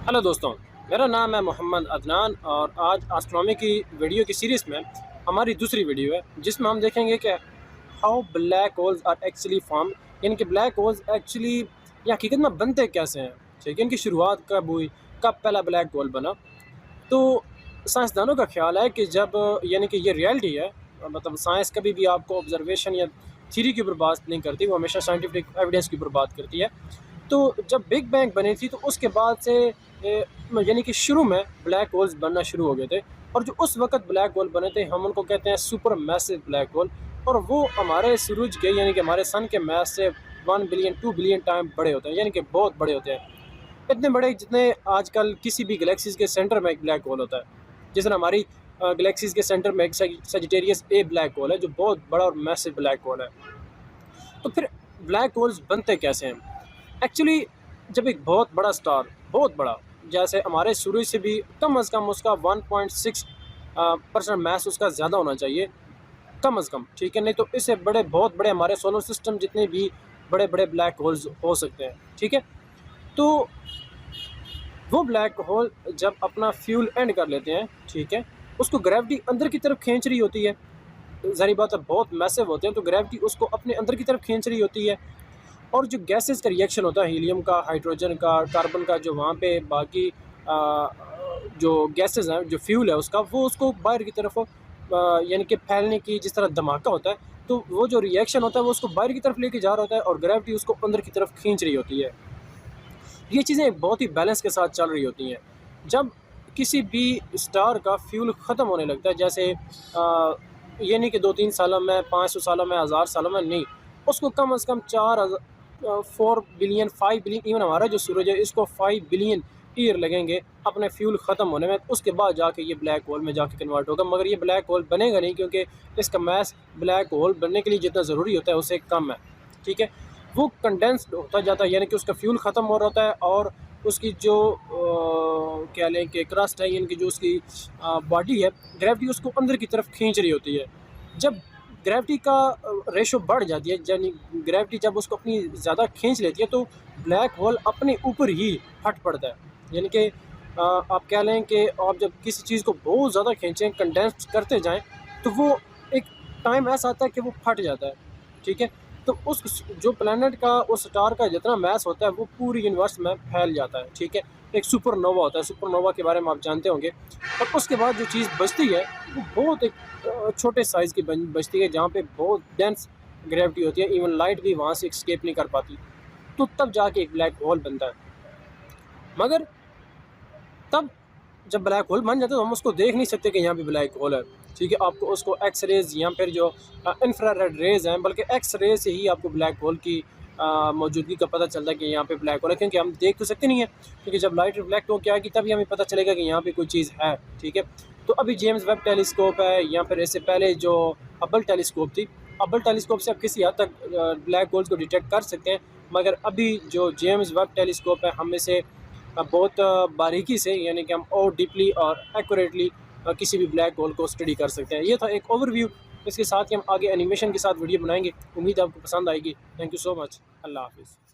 Hello दोस्तों, मेरा नाम है मोहम्मद अदनान और आज एस्ट्रोनॉमी की वीडियो की सीरीज़ में हमारी दूसरी वीडियो है जिसमें हम देखेंगे कि how black holes are actually form, यानी कि ब्लैक होल्स एक्चुअली या हकीकत में बनते कैसे हैं। ठीक है, इनकी शुरुआत कब हुई, कब पहला ब्लैक होल बना। तो साइंसदानों का ख्याल है कि जब यानी कि ये रियलिटी है, मतलब साइंस कभी भी आपको ऑब्जर्वेशन या थ्योरी के ऊपर बात नहीं करती, वो हमेशा साइंटिफिक एविडेंस के ऊपर बात करती है। तो जब बिग बैंग बनी थी तो उसके बाद से यानी कि शुरू में ब्लैक होल्स बनना शुरू हो गए थे, और जो उस वक्त ब्लैक होल बने थे हम उनको कहते हैं सुपर मैसिव ब्लैक होल। और वो हमारे सूरज के यानी कि हमारे सन के मैस से 1 बिलियन 2 बिलियन टाइम बड़े होते हैं, यानी कि बहुत बड़े होते हैं। इतने बड़े जितने आजकल किसी भी गैलेक्सीज के सेंटर में एक ब्लैक होल होता है। जिस तरह हमारी गैलेक्सीज के सेंटर में एक सजिटेरियस ए ब्लैक होल है जो बहुत बड़ा और मैसिव ब्लैक होल है। तो फिर ब्लैक होल्स बनते कैसे हैं? एक्चुअली जब एक बहुत बड़ा स्टार, बहुत बड़ा, जैसे हमारे सूरज से भी कम अज़ कम उसका 1.6% मैस उसका ज़्यादा होना चाहिए, कम अज़ कम, ठीक है। नहीं तो इससे बड़े, बहुत बड़े हमारे सोलर सिस्टम जितने भी बड़े बड़े ब्लैक होल्स हो सकते हैं, ठीक है। तो वो ब्लैक होल जब अपना फ्यूल एंड कर लेते हैं, ठीक है, उसको ग्रेविटी अंदर की तरफ खींच रही होती है। ज़ाहिर बात है, बहुत मैसिव होते हैं तो ग्रेविटी उसको अपने अंदर की तरफ खींच रही होती है। और जो गैसेस का रिएक्शन होता है, हीलियम का, हाइड्रोजन का, कार्बन का, जो वहाँ पे बाकी जो गैसेस हैं, जो फ्यूल है उसका, वो उसको बाहर की तरफ यानी कि फैलने की जिस तरह धमाका होता है, तो वो जो रिएक्शन होता है वो उसको बाहर की तरफ लेके जा रहा होता है और ग्रेविटी उसको अंदर की तरफ खींच रही होती है। ये चीज़ें एक बहुत ही बैलेंस के साथ चल रही होती हैं। जब किसी भी स्टार का फ्यूल ख़त्म होने लगता है, जैसे ये नहीं कि 2-3 सालों में, 500 सालों में, 1000 सालों में, नहीं, उसको कम से कम 4 बिलियन, 5 बिलियन, इवन हमारा जो सूरज है इसको 5 बिलियन ईयर लगेंगे अपने फ्यूल ख़त्म होने में। उसके बाद जाके ये ब्लैक होल में जाके कन्वर्ट होगा, मगर ये ब्लैक होल बनेगा नहीं क्योंकि इसका मैस ब्लैक होल बनने के लिए जितना ज़रूरी होता है उससे कम है, ठीक है। वो कंडेंस्ड होता जाता है, यानी कि उसका फ्यूल ख़त्म हो रहा होता है और उसकी जो कह लें कि क्रस्ट है, यानी कि जो उसकी बॉडी है, ग्रेविटी उसको अंदर की तरफ खींच रही होती है। जब ग्रेविटी का रेशो बढ़ जाती है, यानी ग्रेविटी जब उसको अपनी ज़्यादा खींच लेती है, तो ब्लैक होल अपने ऊपर ही फट पड़ता है। यानी कि आप कह लें कि आप जब किसी चीज़ को बहुत ज़्यादा खींचें, कंडेंस करते जाएं, तो वो एक टाइम ऐसा आता है कि वो फट जाता है, ठीक है। तो उस जो प्लैनेट का, उस स्टार का जितना मैस होता है वो पूरी यूनिवर्स में फैल जाता है, ठीक है। एक सुपरनोवा होता है, सुपरनोवा के बारे में आप जानते होंगे। और उसके बाद जो चीज़ बचती है वो बहुत एक छोटे साइज़ की बचती है, जहाँ पे बहुत डेंस ग्रेविटी होती है, इवन लाइट भी वहाँ से एस्केप नहीं कर पाती। तो तब जाके एक ब्लैक होल बनता है। मगर तब जब ब्लैक होल बन जाता है तो हम उसको देख नहीं सकते कि यहाँ पे ब्लैक होल है, ठीक है। आपको उसको एक्स रेज़ या फिर जो इंफ्रारेड रेज़ हैं, बल्कि एक्स रे से ही आपको ब्लैक होल की मौजूदगी का पता चलता है कि यहाँ पे ब्लैक होल है, क्योंकि हम देख तो सकते नहीं है, क्योंकि जब लाइट रिफ्लेक्ट हो के आएगी तभी हमें पता चलेगा कि यहाँ पे कोई चीज़ है, ठीक है। तो अभी जेम्स वेब टेलीस्कोप है, या फिर इससे पहले जो हबल टेलीस्कोप थी, हबल टेलीस्कोप से आप किसी हद तक ब्लैक होल्स को डिटेक्ट कर सकते हैं। मगर अभी जो जेम्स वेब टेलीस्कोप है, हम में से बहुत बारीकी से, यानी कि हम और डीपली और एक्यूरेटली किसी भी ब्लैक होल को स्टडी कर सकते हैं। ये था एक ओवरव्यू। इसके साथ ही हम आगे एनिमेशन के साथ वीडियो बनाएंगे। उम्मीद है आपको पसंद आएगी। Thank you so much. अल्लाह हाफिज़।